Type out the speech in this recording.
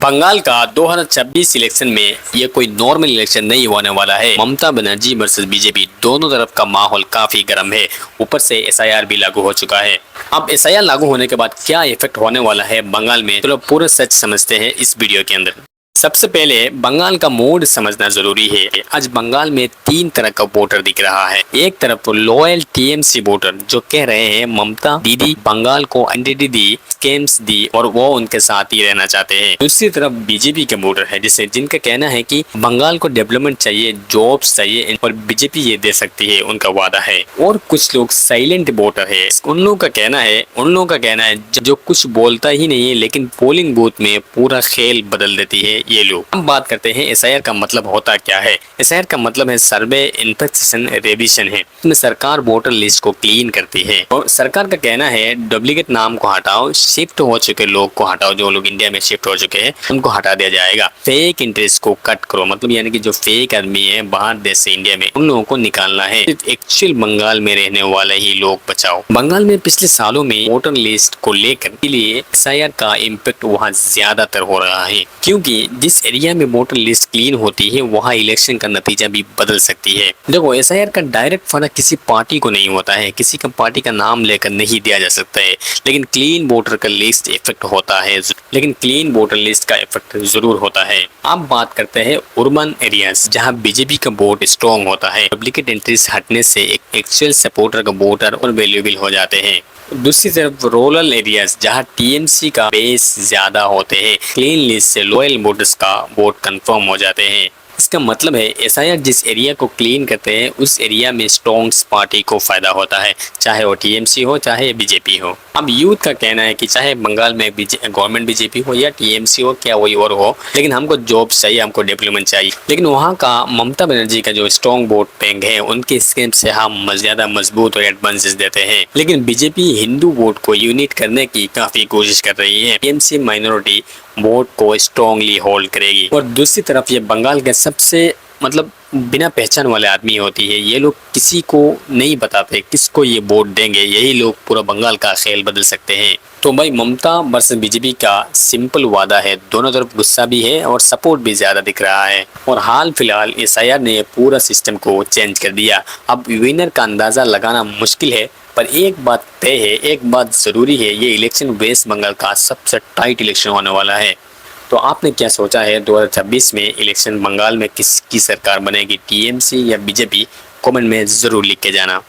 बंगाल का 2026 इलेक्शन में ये कोई नॉर्मल इलेक्शन नहीं होने वाला है। ममता बनर्जी वर्सेस बीजेपी दोनों तरफ का माहौल काफी गर्म है। ऊपर से एसआईआर भी लागू हो चुका है। अब एसआईआर लागू होने के बाद क्या इफेक्ट होने वाला है बंगाल में, तो पूरा सच समझते हैं इस वीडियो के अंदर। सबसे पहले बंगाल का मूड समझना जरूरी है। आज बंगाल में तीन तरह का वोटर दिख रहा है। एक तरफ तो लॉयल टीएमसी वोटर जो कह रहे हैं ममता दीदी बंगाल को आइडेंटिटी दी, स्कीम्स दी और वो उनके साथ ही रहना चाहते हैं। दूसरी तरफ बीजेपी के वोटर है जिनका कहना है कि बंगाल को डेवलपमेंट चाहिए, जॉब्स चाहिए और बीजेपी ये दे सकती है, उनका वादा है। और कुछ लोग साइलेंट वोटर है। उन लोगों का कहना है जो कुछ बोलता ही नहीं है लेकिन पोलिंग बूथ में पूरा खेल बदल देती है ये लोग। हम बात करते हैं एसआईआर का मतलब होता क्या है। एसआईआर का मतलब है सर्वे इन्वेस्टिगेशन रिविजन है। इसमें सरकार वोटर लिस्ट को क्लीन करती है और सरकार का कहना है डुप्लीकेट नाम को हटाओ, शिफ्ट हो चुके लोग को हटाओ, जो लोग इंडिया में शिफ्ट हो चुके हैं उनको हटा दिया जाएगा। फेक इंटरेस्ट को कट करो, मतलब यानी कि जो फेक आदमी है बाहर देश से इंडिया में, उन लोगों को निकालना है। एक्चुअल बंगाल में रहने वाले ही लोग बचाओ। बंगाल में पिछले सालों में वोटर लिस्ट को लेकर के लिए एसआईआर का इम्पैक्ट वहाँ ज्यादातर हो रहा है, क्योंकि जिस एरिया में वोटर लिस्ट क्लीन होती है वहाँ इलेक्शन का नतीजा भी बदल सकती है। देखो एसआईआर का डायरेक्ट फायदा किसी पार्टी को नहीं होता है, किसी का पार्टी का नाम लेकर नहीं दिया जा सकता है, लेकिन क्लीन वोटर का लिस्ट इफेक्ट होता है। लेकिन क्लीन वोटर लिस्ट का इफेक्ट जरूर होता है। अब बात करते हैं अर्बन एरियाज जहाँ बीजेपी का वोट स्ट्रॉन्ग होता है। डुप्लीकेट एंट्रीज हटने से एक एक्चुअल सपोर्टर का वोटर और वैल्यूएबल हो जाते हैं। दूसरी तरफ रूरल एरियाज जहां टीएमसी का बेस ज्यादा होते हैं, क्लीन लिस्ट से लॉयल वोटर्स का वोट कंफर्म हो जाते हैं। इसका मतलब है एसआईआर जिस एरिया को क्लीन करते हैं उस एरिया में स्ट्रॉन्ग पार्टी को फायदा होता है, चाहे वो टीएमसी हो चाहे बीजेपी हो। अब यूथ का कहना है कि चाहे बंगाल में गवर्नमेंट बीजेपी हो या टीएमसी हो, क्या वही और हो, लेकिन हमको जॉब्स चाहिए, हमको डेवलपमेंट चाहिए। लेकिन वहाँ का ममता बनर्जी का जो स्ट्रॉन्ग वोट बैंक है उनके स्कीम से हम ज्यादा मजबूत और एडवांसेस देते हैं। लेकिन बीजेपी हिंदू वोट को यूनिट करने की काफी कोशिश कर रही है। टीएमसी माइनॉरिटी वोट को स्ट्रॉन्गली होल्ड करेगी। और दूसरी तरफ ये बंगाल के सबसे बिना पहचान वाले आदमी होती है। ये लोग किसी को नहीं बताते किसको ये वोट देंगे, यही लोग पूरा बंगाल का खेल बदल सकते हैं। तो भाई ममता वर्सेस बीजेपी का सिंपल वादा है, दोनों तरफ गुस्सा भी है और सपोर्ट भी ज्यादा दिख रहा है। और हाल फिलहाल एसआईआर ने पूरा सिस्टम को चेंज कर दिया। अब विनर का अंदाजा लगाना मुश्किल है, पर एक बात तय है, एक बात जरूरी है, ये इलेक्शन वेस्ट बंगाल का सबसे टाइट इलेक्शन होने वाला है। तो आपने क्या सोचा है 2026 में इलेक्शन बंगाल में किसकी सरकार बनेगी, टीएमसी या बीजेपी? कमेंट में जरूर लिख के जाना।